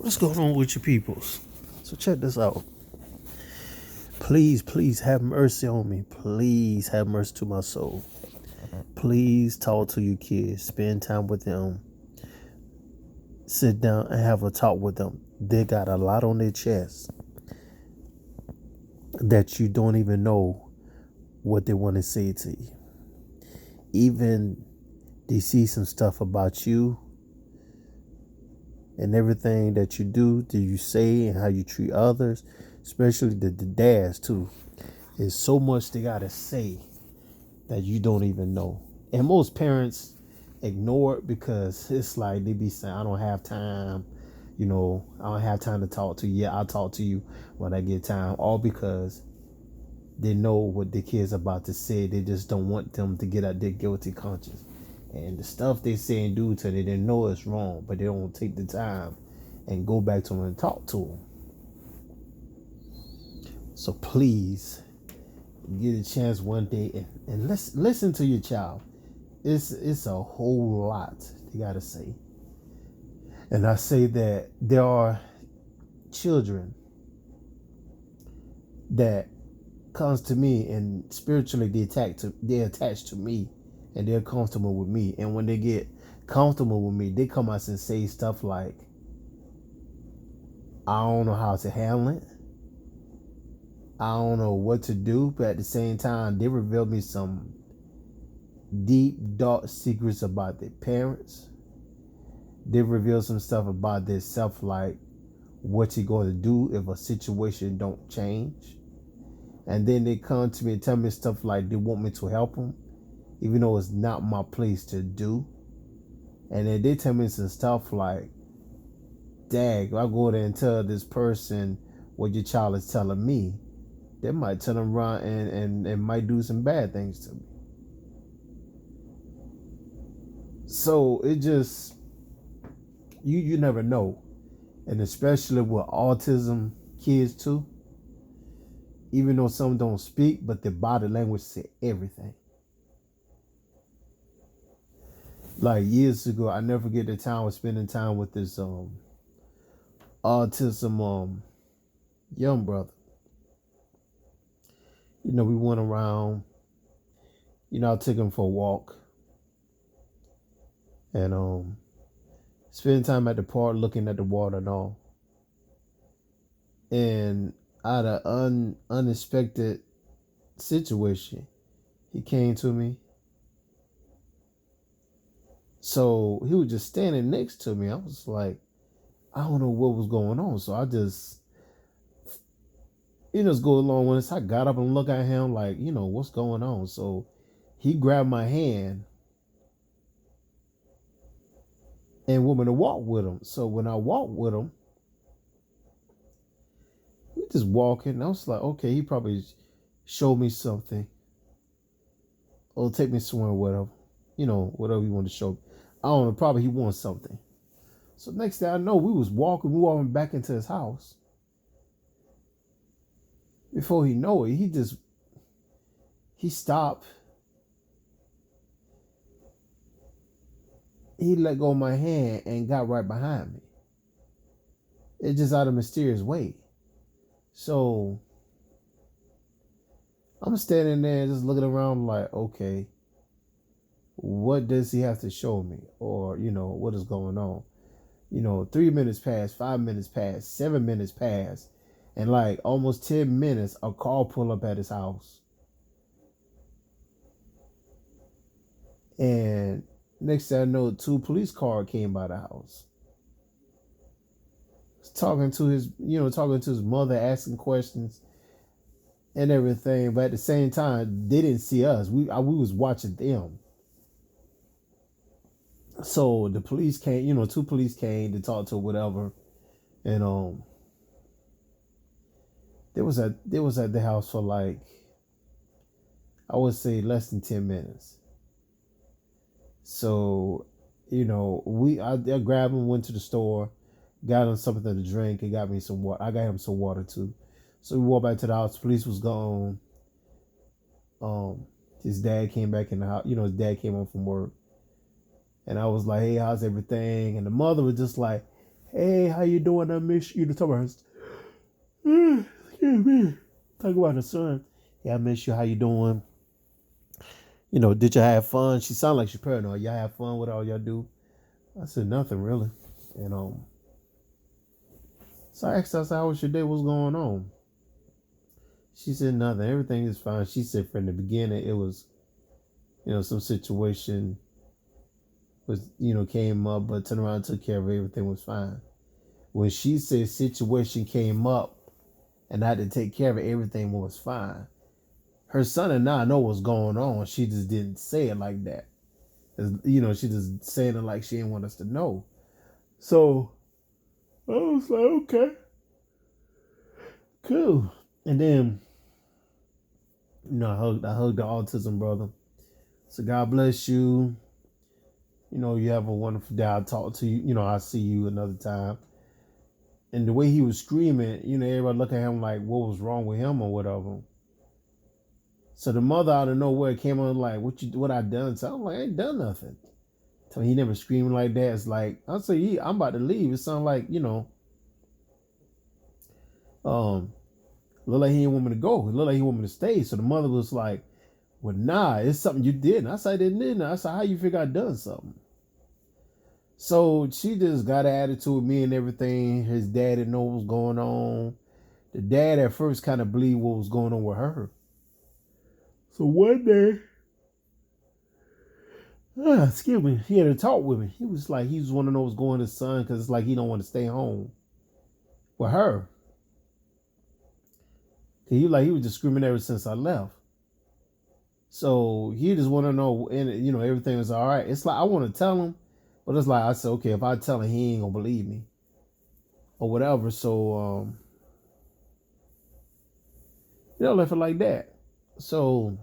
What's going on with your peoples? So check this out. Please have mercy on me. Please have mercy to my soul. Please talk to your kids. Spend time with them. Sit down and have a talk with them. They got a lot on their chest that you don't even know what they want to say to you. Even they see some stuff about you and everything that you do, that you say, and how you treat others, especially the dads too. There's so much they gotta say that you don't even know. And most parents ignore it because it's like they be saying, I don't have time, I don't have time to talk to you. Yeah, I'll talk to you when I get time. All because they know what the kids about to say. They just don't want them to get out their guilty conscience. And the stuff they say and do to them, they know it's wrong, but they don't take the time and go back to them and talk to them. So please, get a chance one day and listen to your child. It's a whole lot you gotta say. And I say that there are children that comes to me and spiritually they're attached to me and they're comfortable with me. And when they get comfortable with me, they come out and say stuff like, I don't know how to handle it. I don't know what to do, but at the same time, they reveal me some deep, dark secrets about their parents. They reveal some stuff about their self, like what you're going to do if a situation don't change. And then they come to me and tell me stuff like they want me to help them, even though it's not my place to do. And then they tell me some stuff like, Dad, if I go there and tell this person what your child is telling me, they might turn around and might do some bad things to me. So it just, you never know. And especially with autism kids too, even though some don't speak, but their body language say everything. Like years ago, I never forget the time I was spending time with this autism young brother. We went around, I took him for a walk and spending time at the park looking at the water and all. And out of unexpected situation, he came to me. So he was just standing next to me. I was like, I don't know what was going on. So I just go along with this. I got up and looked at him like, what's going on? So he grabbed my hand and went to walk with him. So when I walked with him, we just walking. I was like, okay, he probably showed me something. Or take me somewhere, whatever. Whatever he wanted to show. I don't know, probably he wants something. So next thing I know, we walking back into his house. Before he know it, he stopped. He let go of my hand and got right behind me. It's just out of a mysterious way. So I'm standing there just looking around like, okay, what does he have to show me? Or, what is going on? 3 minutes passed, 5 minutes passed, 7 minutes passed. And like almost 10 minutes, a car pulled up at his house. And next thing I know, 2 police cars came by the house. Talking to his mother, asking questions and everything. But at the same time, they didn't see us. We was watching them. So the police came, 2 police came to talk to whatever. And they was at the house for like, I would say less than 10 minutes. So, I grabbed him, went to the store, got him something to drink, and got me some water. I got him some water too. So we walked back to the house. Police was gone. His dad came back in the house. His dad came home from work. And I was like, hey, how's everything? And the mother was just like, Hey, how you doing? I miss you. To talk about her, excuse me. Talk about her son. Yeah, I miss you. How you doing? Did you have fun? She sounded like she's paranoid. Y'all have fun with all y'all do? I said nothing really. And so I asked her, I said, how was your day? What's going on? She said nothing. Everything is fine. She said from the beginning it was, some situation was, came up, but turned around and took care of it. Everything was fine. When she said situation came up and I had to take care of it, everything was fine. Her son and I know what's going on. She just didn't say it like that. She just saying it like she didn't want us to know. So I was like, okay, cool. And then, I hugged the autism brother. So God bless you. You have a wonderful day. I'll talk to you. I'll see you another time. And the way he was screaming, everybody look at him like, what was wrong with him or whatever. So the mother out of nowhere came on like, what I done? So I'm like, I ain't done nothing. So he never screaming like that. It's like, I say, I'm about to leave. It sounded like, looked like he didn't want me to go. It looked like he wanted me to stay. So the mother was like, well, nah, it's something you did. And I said, I didn't. I said, how you figure I done something? So she just got an attitude with me and everything. His dad didn't know what was going on. The dad at first kind of believed what was going on with her. So one day, excuse me, he had to talk with me. He was like, he just want to know what's going on with his son because it's like he don't want to stay home with her. He was just screaming ever since I left. So he just want to know, and everything was all right. It's like I want to tell him, but it's like I said, okay, if I tell him, he ain't gonna believe me or whatever. So left it like that. So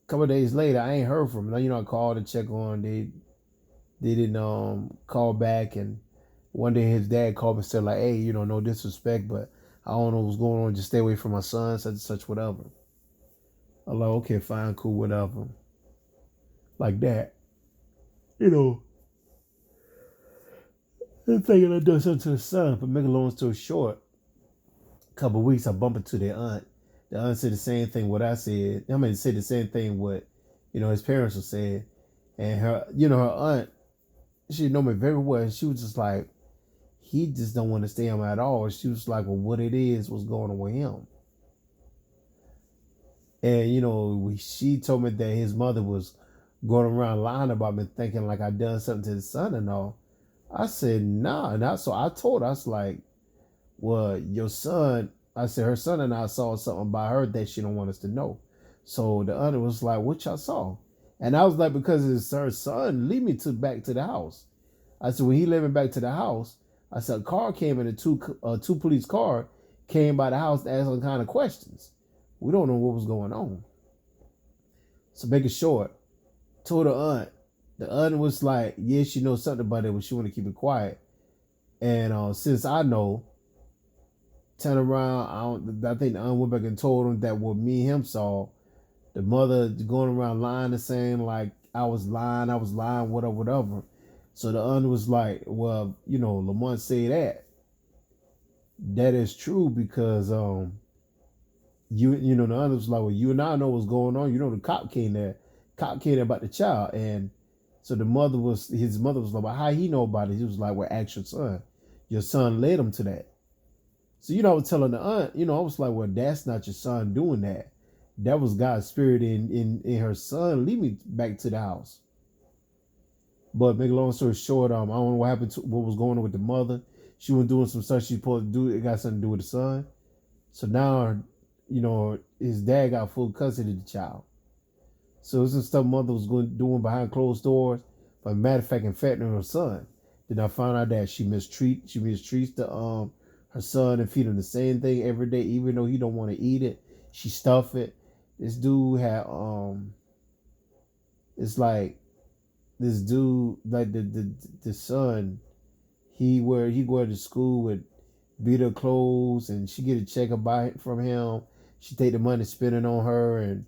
a couple of days later, I ain't heard from him. I called to check on. They didn't call back, and one day his dad called me and said like, hey, no disrespect, but I don't know what's going on. Just stay away from my son, such and such, whatever. I'm like, okay, fine, cool, whatever. Like that. I'm thinking I done something to his son, but make a long story short, a couple of weeks I bumped into their aunt. The aunt said the same thing what I said. Said the same thing what, his parents were saying. And her aunt, she know me very well. And she was just like, he just don't want to stay him at all. She was like, well, what it is, what's going on with him? And, she told me that his mother was going around lying about me, thinking like I done something to his son and all. I said, nah. And so I told her, I was like, well, your son, I said, her son and I saw something about her that she don't want us to know. So the other was like, what y'all saw? And I was like, because it's her son, lead me back to the house. I said, when he led me back to the house, I said, a car came in, a two police car came by the house to ask all kind of questions. We don't know what was going on. So make it short, told her aunt. The aunt was like, yeah, she knows something about it, but she want to keep it quiet. And since I know, turn around, I think the aunt went back and told him that what me and him saw, the mother going around lying and saying like I was lying, whatever. So the aunt was like, well, Lamont say that. That is true because the aunt was like, well, you and I know what's going on. The cop came there. Cop came there about the child. And so his mother was like, well, how he know about it? He was like, well, ask your son. Your son led him to that. So, I was telling the aunt, I was like, well, that's not your son doing that. That was God's spirit in her son. Lead me back to the house. But make a long story short, I don't know what happened to what was going on with the mother. She was doing some stuff she's supposed to do. It got something to do with the son. So now, his dad got full custody of the child. So this is stuff mother was doing behind closed doors. But matter of fact, infecting her son. Then I found out that she mistreats the her son and feed him the same thing every day, even though he don't want to eat it. She stuff it. This dude had it's like this dude like the son he go to school with beat clothes and she get a check from him. She take the money, spend it on her and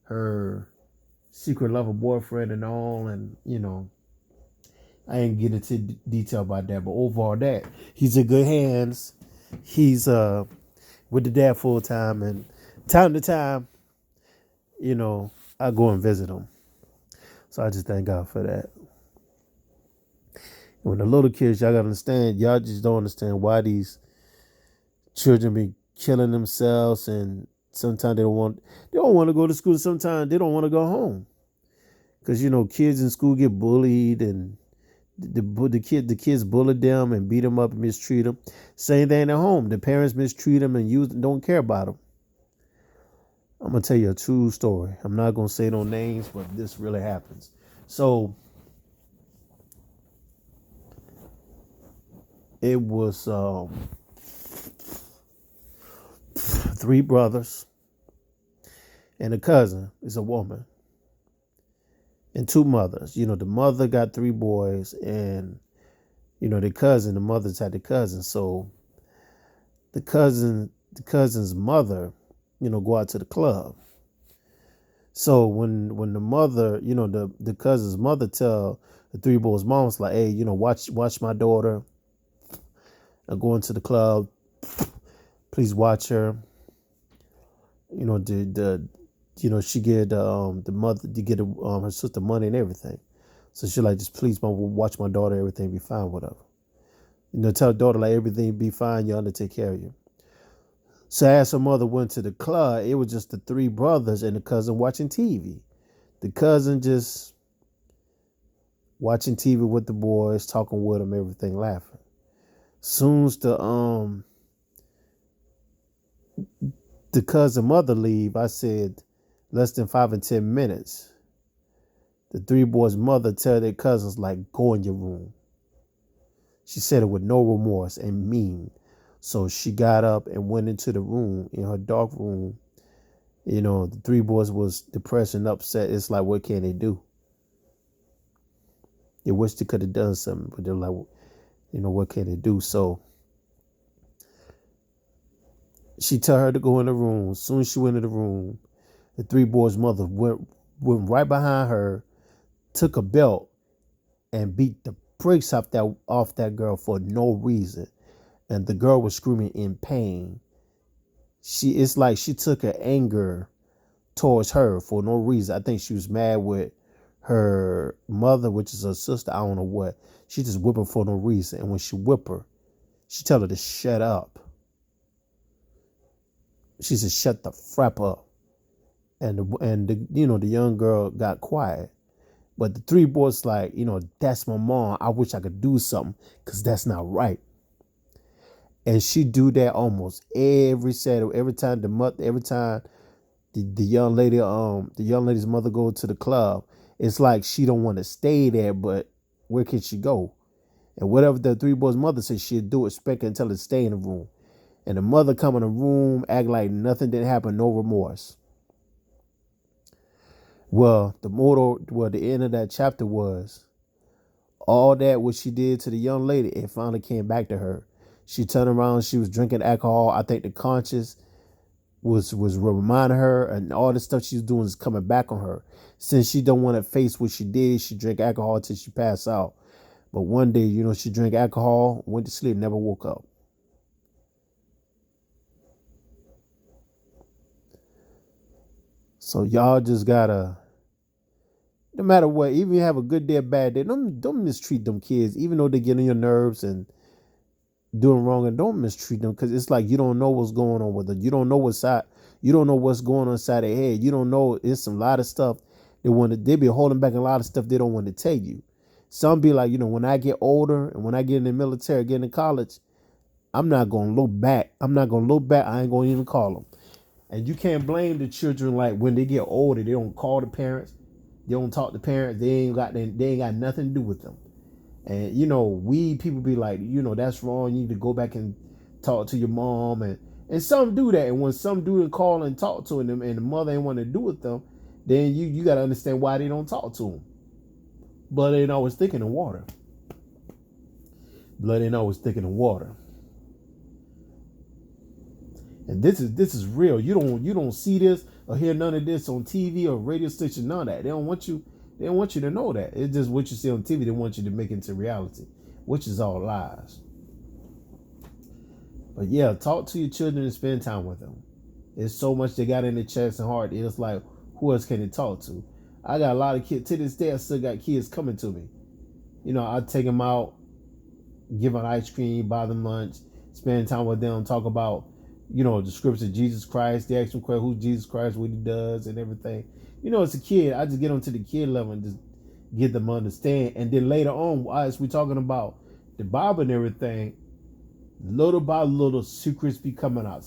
her secret lover boyfriend and all, and I ain't get into detail about that, but overall, that he's in good hands. He's with the dad full time, and time to time, you know, I go and visit him. So I just thank God for that. When the little kids, y'all gotta understand, y'all just don't understand why these children be killing themselves, and sometimes they don't want to go to school. Sometimes they don't want to go home because kids in school get bullied, and the kids bully them and beat them up and mistreat them. Same thing at home. The parents mistreat them and don't care about them. I'm gonna tell you a true story. I'm not gonna say no names, but this really happens. So it was three brothers and a cousin is a woman and two mothers. The mother got three boys, and the mothers had the cousin. So the cousin's mother, go out to the club. So when the mother, the cousin's mother tell the three boys' moms like, hey, watch my daughter going to the club. Please watch her. She get the mother to get her sister money and everything. So she like, just please watch my daughter, everything be fine, whatever. Tell her daughter like everything be fine, y'all to take care of you. So as her mother went to the club, it was just the three brothers and the cousin watching TV. The cousin just watching TV with the boys, talking with them, everything, laughing. Soon as the cousin mother leave, I said less than 5 and 10 minutes. The three boys' mother tell their cousins like, go in your room. She said it with no remorse and mean. So she got up and went into the room, in her dark room. The three boys was depressed and upset. It's like, what can they do? They wish they could have done something, but they're like, what can they do? So she tell her to go in the room. As soon as she went in the room, the three boys' mother went right behind her, took a belt, and beat the brakes off that girl for no reason. And the girl was screaming in pain. It's like she took her anger towards her for no reason. I think she was mad with her mother, which is her sister. I don't know what. She just whipped her for no reason. And when she whipped her, she tell her to shut up. She said, shut the frap up. And the young girl got quiet. But the three boys like, that's my mom. I wish I could do something because that's not right. And she do that almost every Saturday. Every time the young lady's mother go to the club, it's like she don't want to stay there, but where can she go? And whatever the three boys' mother says, she'll do it, expect her until it stay in the room. And the mother come in the room, act like nothing didn't happen, no remorse. Well, the end of that chapter was all that what she did to the young lady, it finally came back to her. She turned around, she was drinking alcohol. I think the conscience was reminding her, and all the stuff she was doing is coming back on her. Since she don't want to face what she did, she drank alcohol until she passed out. But one day, she drank alcohol, went to sleep, never woke up. So y'all just gotta, no matter what, even if you have a good day or bad day, don't mistreat them kids, even though they get on your nerves and doing wrong, and don't mistreat them, because it's like you don't know what's going on with them. You don't know what's going on inside their head. You don't know. It's a lot of stuff they be holding back, a lot of stuff they don't want to tell you. Some be like, when I get older and when I get in the military, get in college, I'm not gonna look back. I ain't gonna even call them. And you can't blame the children, like when they get older, they don't call the parents, they don't talk to parents, they ain't got nothing to do with them. And we people be like, that's wrong. You need to go back and talk to your mom, and some do that. And when some do and call and talk to them, and the mother ain't want to do with them, then you got to understand why they don't talk to them. Blood ain't always thicker than water. And this is real. You don't see this or hear none of this on TV or radio station, none of that. They don't want you They don't want you to know that. It's just what you see on TV. They want you to make it into reality, which is all lies. But yeah, talk to your children and spend time with them. It's so much they got in their chest and heart. It's like, who else can they talk to? I got a lot of kids. To this day, I still got kids coming to me. I take them out, give them ice cream, buy them lunch, spend time with them, talk about, the scriptures of Jesus Christ. They ask them who's Jesus Christ, what he does, and everything. As a kid, I just get them to the kid level and just get them to understand. And then later on, as we're talking about the Bible and everything, little by little, secrets be coming out.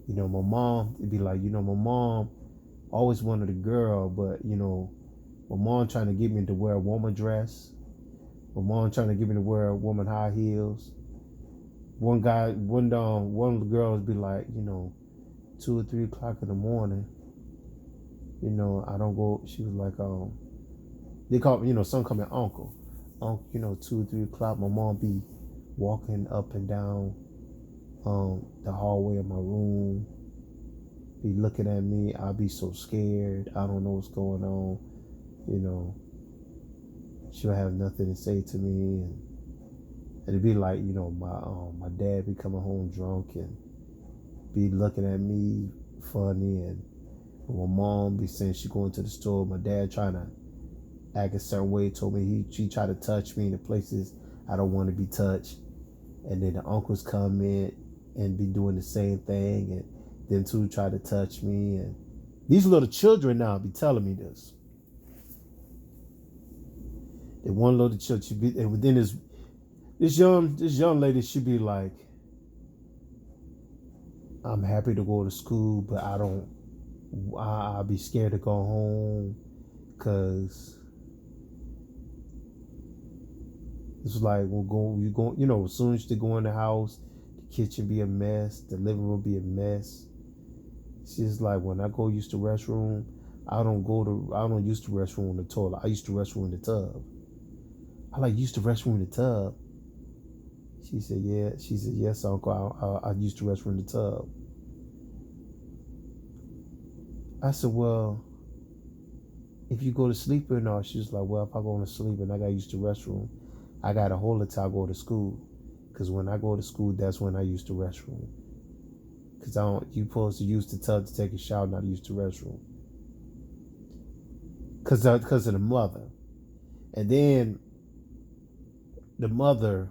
My mom, it'd be like, my mom always wanted a girl, but, my mom trying to get me to wear a woman dress. My mom trying to get me to wear a woman high heels. One of the girls be like, 2 or 3 o'clock in the morning, I don't go. She was like, they call me, some call me uncle. 2 or 3 o'clock, my mom be walking up and down the hallway of my room, be looking at me. I'll be so scared. I don't know what's going on. She'll have nothing to say to me, and it'd be like, my dad be coming home drunk and be looking at me funny, and my mom be saying she going to the store. My dad trying to act a certain way. Told me she tried to touch me in the places I don't want to be touched, and then the uncles come in and be doing the same thing, and them two try to touch me. And these little children now be telling me this. And one little child should be, and within this young lady should be like, I'm happy to go to school, but I'll be scared to go home, because it's like as soon as they go in the house, the kitchen be a mess, the living room be a mess. She's like, when I use the restroom, I don't use the restroom in the toilet. I use the restroom in the tub. I use the restroom in the tub. She said, yeah. She said, yes, uncle, I use the restroom in the tub. I said, well, if you go to sleep or not? She was like, well, if I go to sleep and I got to use the restroom, I got to hold it till I go to school. Because when I go to school, that's when I use the restroom. Because you supposed to use the tub to take a shower, not use the restroom. Because of the mother. And then the mother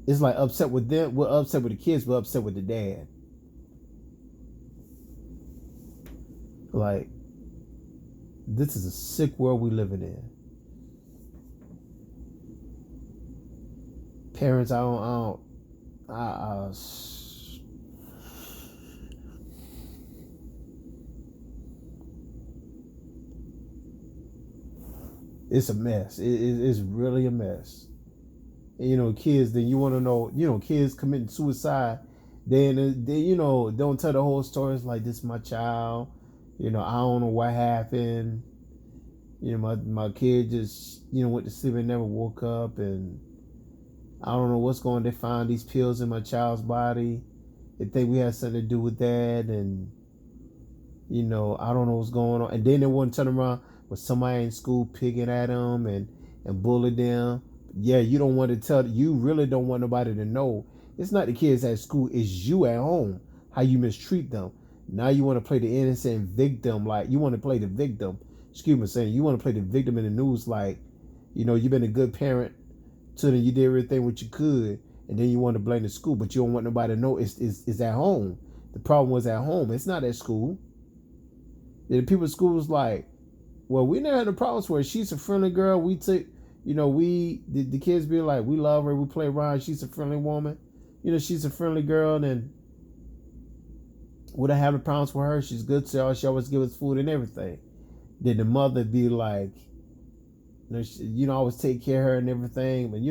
is like upset with them. We're upset with the kids. We're upset with the dad. Like, this is a sick world we living in. Parents, it's a mess. It's really a mess. And, kids, then you want to know, kids committing suicide, then they don't tell the whole story. It's like, this is my child. I don't know what happened. My kid just, went to sleep and never woke up, and I don't know what's going on. They found these pills in my child's body. They think we had something to do with that, and I don't know what's going on. And then they want to turn around with somebody in school picking at them and bully them. Yeah, you really don't want nobody to know. It's not the kids at school, it's you at home, how you mistreat them. Now you want to play the innocent victim, like you want to play the victim. Excuse me, saying you want to play the victim in the news, like, you've been a good parent to them, you did everything what you could, and then you want to blame the school, but you don't want nobody to know it's at home. The problem was at home. It's not at school. The people at school was like, well, we never had no problems with her. She's a friendly girl. We took, the kids be like, we love her. We play around. She's a friendly woman. She's a friendly girl. And we don't have no problems with her. She's good to us. She always give us food and everything. Then the mother be like, always take care of her and everything. But,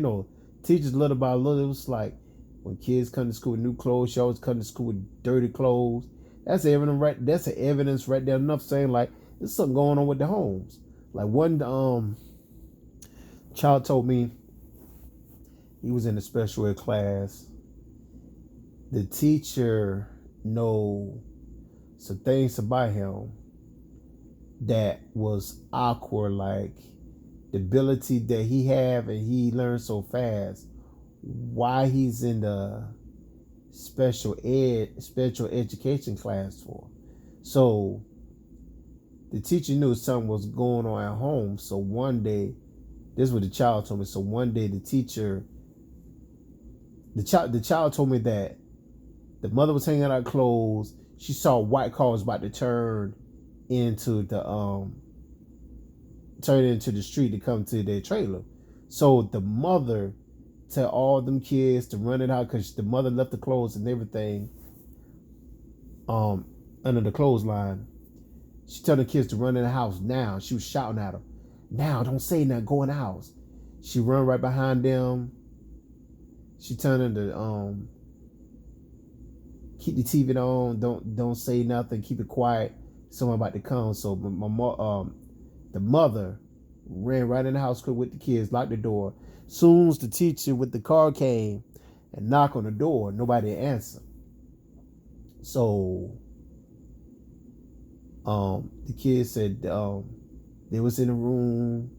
teachers little by little, it was like, when kids come to school with new clothes, she always come to school with dirty clothes. That's evidence right there enough saying, like, there's something going on with the homes. Like, one child told me he was in a special ed class. The teacher know some things about him that was awkward, like the ability that he have and he learned so fast. Why he's in the special education class for? So the teacher knew something was going on at home. So one day, this is what the child told me. So one day, the child told me that the mother was hanging out clothes. She saw white cars about to into the turn into the street to come to their trailer. So the mother tell all them kids to run it out because the mother left the clothes and everything under the clothesline. She told the kids to run in the house now. She was shouting at them, "Now, don't say nothing. Go in the house." She run right behind them. She turned into keep the TV on. Don't say nothing. Keep it quiet. Someone about to come. So the mother ran right in the house with the kids, locked the door. Soon as the teacher with the car came and knocked on the door, nobody answered. So the kids said they was in a room,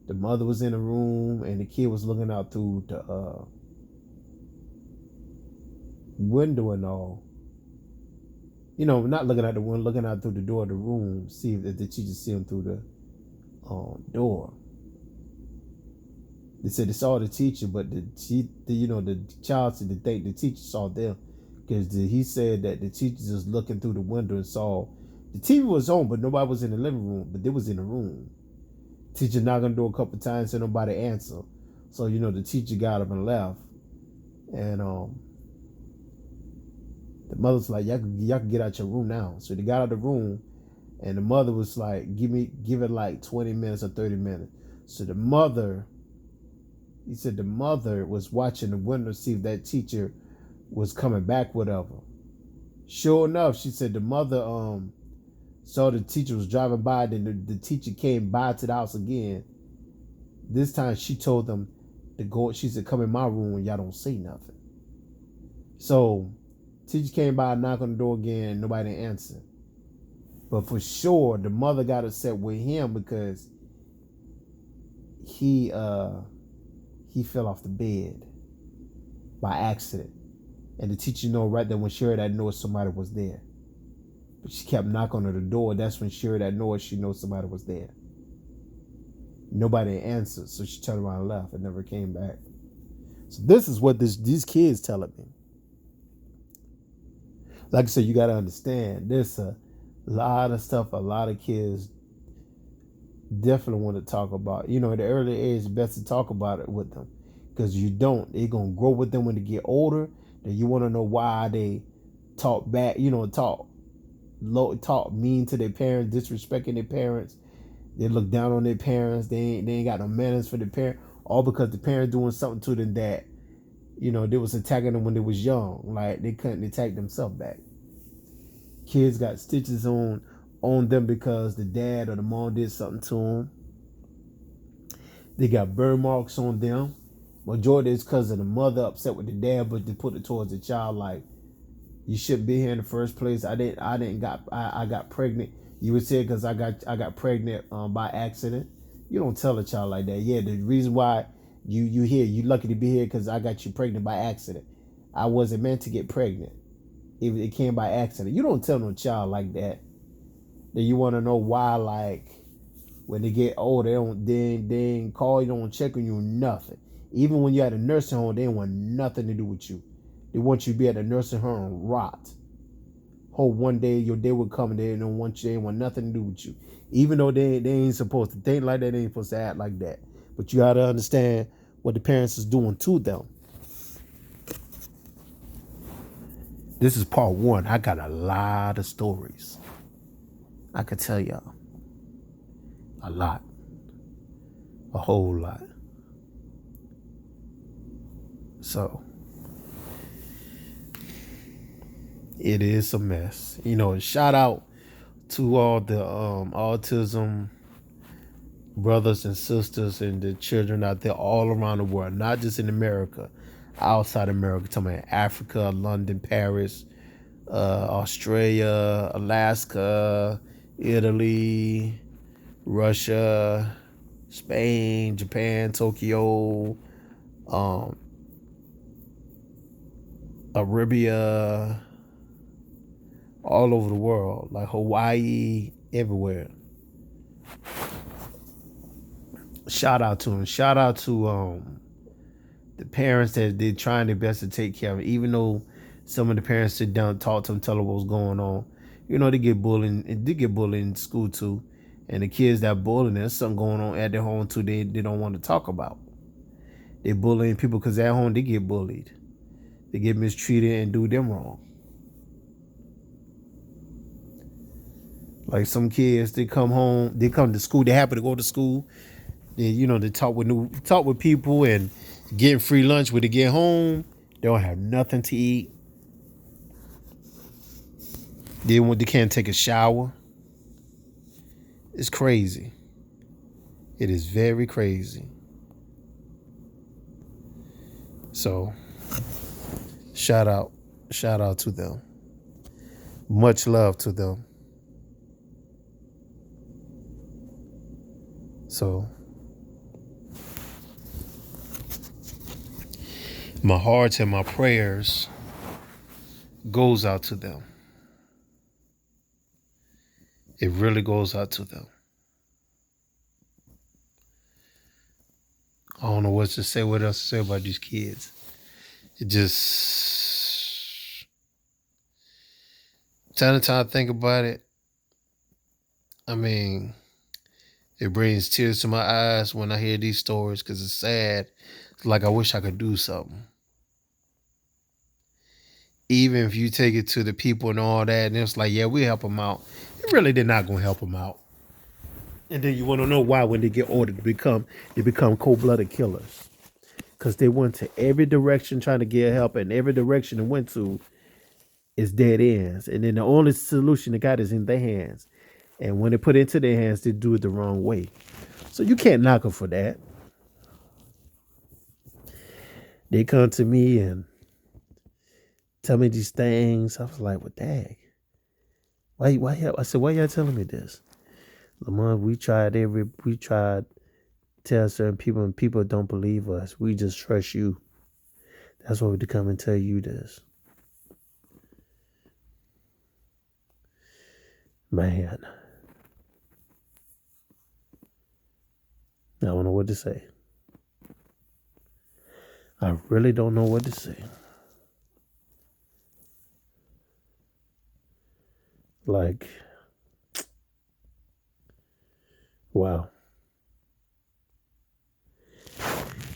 the mother was in a room, and the kid was looking out through the window and all. You know, not looking out the window, looking out through the door of the room, see if the teacher see him through the door. They said they saw the teacher, but the child said they think the teacher saw them because he said that the teacher just looking through the window and saw the TV was on, but nobody was in the living room, but they was in the room. Teacher knocked on the door a couple times and nobody answered. So, the teacher got up and left. And the mother's like, y'all can get out your room now. So they got out of the room and the mother was like, give it like 20 minutes or 30 minutes. So he said the mother was watching the window to see if that teacher was coming back, whatever. Sure enough, she said the mother saw the teacher was driving by, then the teacher came by to the house again. This time she told them to go. She said, "Come in my room and y'all don't say nothing." So teacher came by, knocked on the door again, nobody answered. But for sure, the mother got upset with him because he fell off the bed by accident. And the teacher right there when she heard that noise, somebody was there. But she kept knocking on the door. That's when she heard that noise, she knows somebody was there. Nobody answered, so she turned around and left and never came back. So this is what these kids telling me. Like I said, you got to understand, there's a lot of stuff a lot of kids definitely want to talk about. At the early age, it's best to talk about it with them. Because you don't, they're going to grow with them when they get older. Then you want to know why they talk back, talk mean to their parents, disrespecting their parents. They look down on their parents. They ain't got no manners for their parents. All because the parents doing something to them that, they was attacking them when they was young. Like they couldn't attack themselves back. Kids got stitches on them because the dad or the mom did something to them. They got burn marks on them. Majority is because of the mother upset with the dad, but they put it towards the child like, you shouldn't be here in the first place. I got pregnant. You would say because I got pregnant by accident. You don't tell a child like that. Yeah, the reason why you here, you lucky to be here because I got you pregnant by accident. I wasn't meant to get pregnant. It came by accident. You don't tell no child like that. Then you want to know why, like, when they get old, they ain't call you, don't check on you, nothing. Even when you're at a nursing home, they don't want nothing to do with you. They want you to be at a nursing home and rot. Hope one day your day will come and they don't want you, they ain't want nothing to do with you. Even though they ain't supposed to think like that, they ain't supposed to act like that. But you gotta understand what the parents is doing to them. This is part one. I got a lot of stories. I could tell y'all. A lot. A whole lot. So it is a mess. Shout out to all the autism brothers and sisters and the children out there all around the world, not just in America, outside America, talking about Africa, London, Paris, Australia, Alaska, Italy, Russia, Spain, Japan, Tokyo, um, Arabia, all over the world, like Hawaii, everywhere. Shout out to them. Shout out to the parents that they're trying their best to take care of it, even though some of the parents sit down, talk to them, tell them what's going on. You know, they get bullied. They get bullied in school too, and the kids that bullying, there's something going on at their home too. They don't want to talk about. They bullying people because at home they get bullied. They get mistreated and do them wrong. Like some kids, they come home, they come to school, they happen to go to school. They talk with people and getting free lunch. When they get home, they don't have nothing to eat. They can't take a shower. It's crazy. It is very crazy. So, shout out to them. Much love to them. So, my heart and my prayers goes out to them. It really goes out to them. I don't know what to say, what else to say about these kids. It just, time to time I think about it, I mean, it brings tears to my eyes when I hear these stories because it's sad. It's like I wish I could do something. Even if you take it to the people and all that, and it's like, yeah, we help them out. You really they're not gonna help them out. And then you want to know why when they get older they become cold-blooded killers. Because they went to every direction trying to get help, and every direction they went to is dead ends. And then the only solution they got is in their hands. And when they put it into their hands, they do it the wrong way. So you can't knock them for that. They come to me and tell me these things. I was like, well, dang. Why? I said, why y'all telling me this? Lamont, we tried to tell certain people, and people don't believe us. We just trust you. That's why we come and tell you this. Man. I don't know what to say. I really don't know what to say. Like, wow.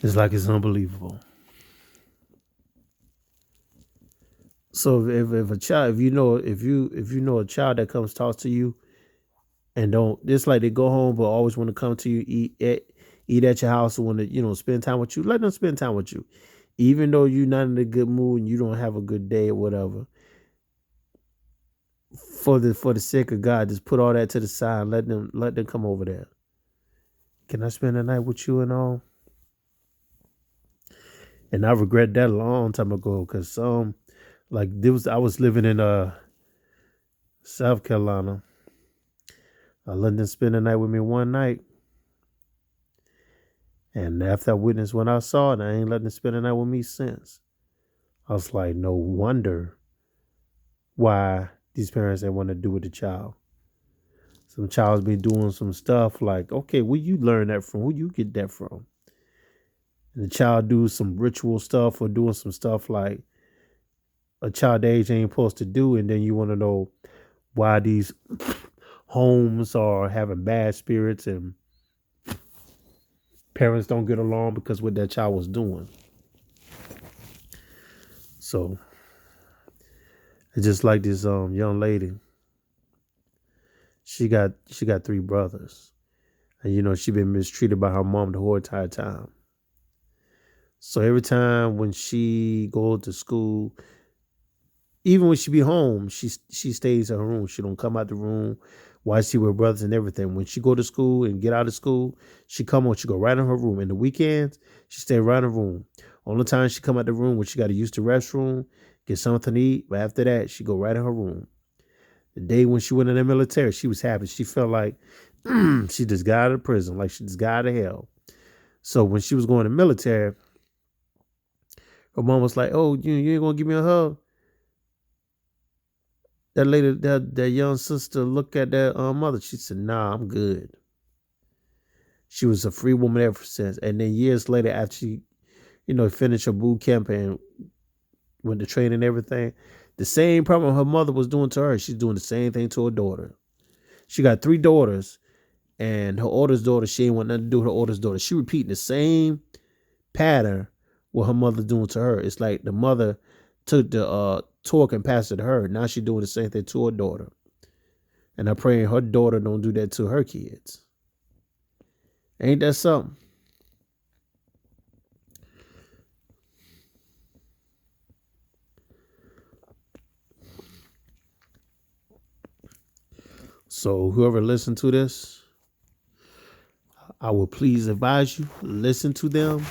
It's like it's unbelievable. So if a child, if you know a child that comes talks to you and don't, it's like they go home but always want to come to you, eat at your house, and want to spend time with you, let them spend time with you, even though you're not in a good mood and you don't have a good day or whatever. For the sake of God, just put all that to the side. Let them come over there. Can I spend the night with you and all? And I regret that a long time ago because I was living in South Carolina. I let them spend the night with me one night. And after I witnessed what I saw, and I ain't letting them spend the night with me since. I was like, no wonder why these parents they want to do with the child. Some child's been doing some stuff like, okay, where you learn that from? Who you get that from? And the child do some ritual stuff or doing some stuff like a child age ain't supposed to do, and then you want to know why these homes are having bad spirits and parents don't get along because what that child was doing. So it's just like this young lady. She got 3 brothers. And she been mistreated by her mom the whole entire time. So every time when she go to school, even when she be home, she stays in her room. She don't come out the room, watch see with brothers and everything. When she go to school and get out of school, she go right in her room. In the weekends, she stay right in her room. Only time she come out the room when she got to use the restroom, get something to eat. But after that, she go right in her room. The day when she went in the military, she was happy. She felt like She just got out of prison, like she just got out of hell. So when she was going to military, her mom was like, "Oh, you ain't gonna give me a hug?" That lady, that young sister, looked at that mother. She said, "Nah, I'm good." She was a free woman ever since. And then years later, after she, finished her boot camp and went to training and everything, the same problem her mother was doing to her, she's doing the same thing to her daughter. She got 3 daughters, and her oldest daughter, she ain't want nothing to do with her oldest daughter. She repeating the same pattern what her mother doing to her. It's like the mother took the torque and passed it to her. Now she doing the same thing to her daughter. And I'm praying her daughter don't do that to her kids. Ain't that something? So whoever listened to this, I will please advise you, listen to them,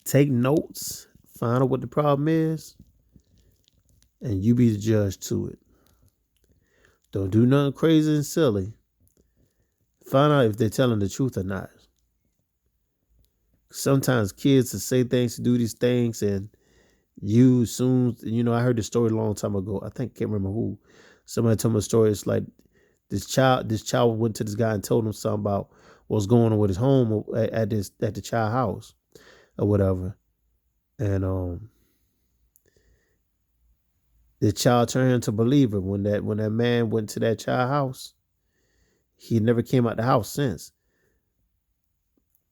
take notes, find out what the problem is, and you be the judge to it. Don't do nothing crazy and silly. Find out if they're telling the truth or not. Sometimes kids will say things, to do these things, and you soon, I heard this story a long time ago. I can't remember who. Somebody told me a story. It's like this child went to this guy and told him something about what's going on with his home at the child house or whatever. And the child turned to believer when that man went to that child house. He never came out the house since.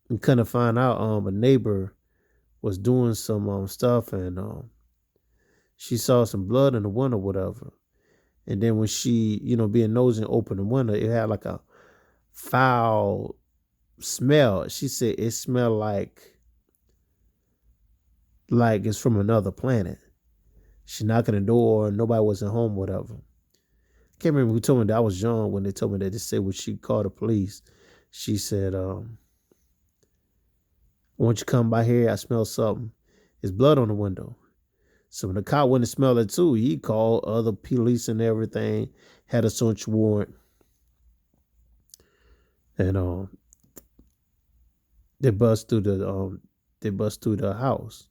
And kind of find out a neighbor was doing some stuff, and she saw some blood in the window, whatever. And then when she, being nosy and opened the window, it had like a foul smell. She said it smelled like it's from another planet. She knocked on the door, nobody was at home, whatever. Can't remember who told me that. I was young when they told me that. They said when she called the police, she said, "Won't you come by here? I smell something. There's blood on the window." So when the cop went to smell it too, he called other police and everything, had a search warrant, and they bust through the house.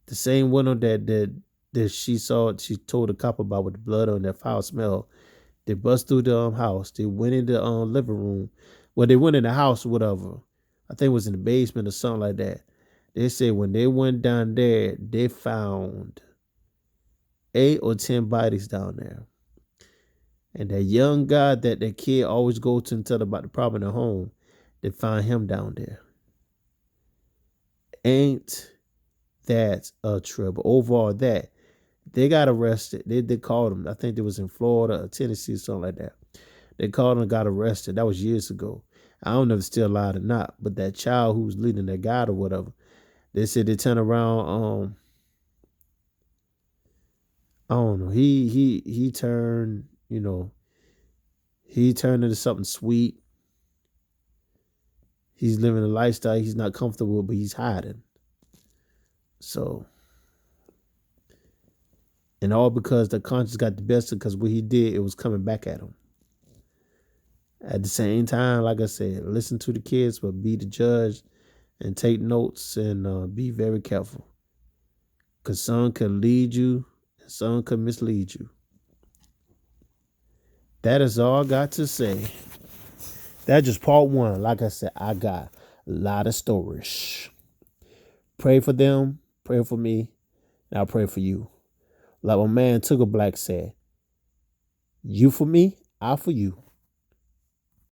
The same window that she saw, she told the cop about with the blood on that foul smell. They bust through the house. They went in the living room. Well, they went in the house or whatever. I think it was in the basement or something like that. They said when they went down there, they found 8 or 10 bodies down there. And that young guy that kid always go to and tell about the problem at home, they found him down there. Ain't that a trip? But overall, they got arrested. They called him. I think it was in Florida or Tennessee or something like that. They called him and got arrested. That was years ago. I don't know if it's still alive or not. But that child who was leading that guy or whatever, they said they turned around. I don't know. He turned. He turned into something sweet. He's living a lifestyle he's not comfortable with, but he's hiding. So, and all because the conscience got the best of, because what he did, it was coming back at him. At the same time, like I said, listen to the kids, but be the judge and take notes and be very careful. Because some can lead you and some can mislead you. That is all I got to say. That's just part one. Like I said, I got a lot of stories. Pray for them, pray for me, and I'll pray for you. Like my man Took a Black said, you for me, I for you.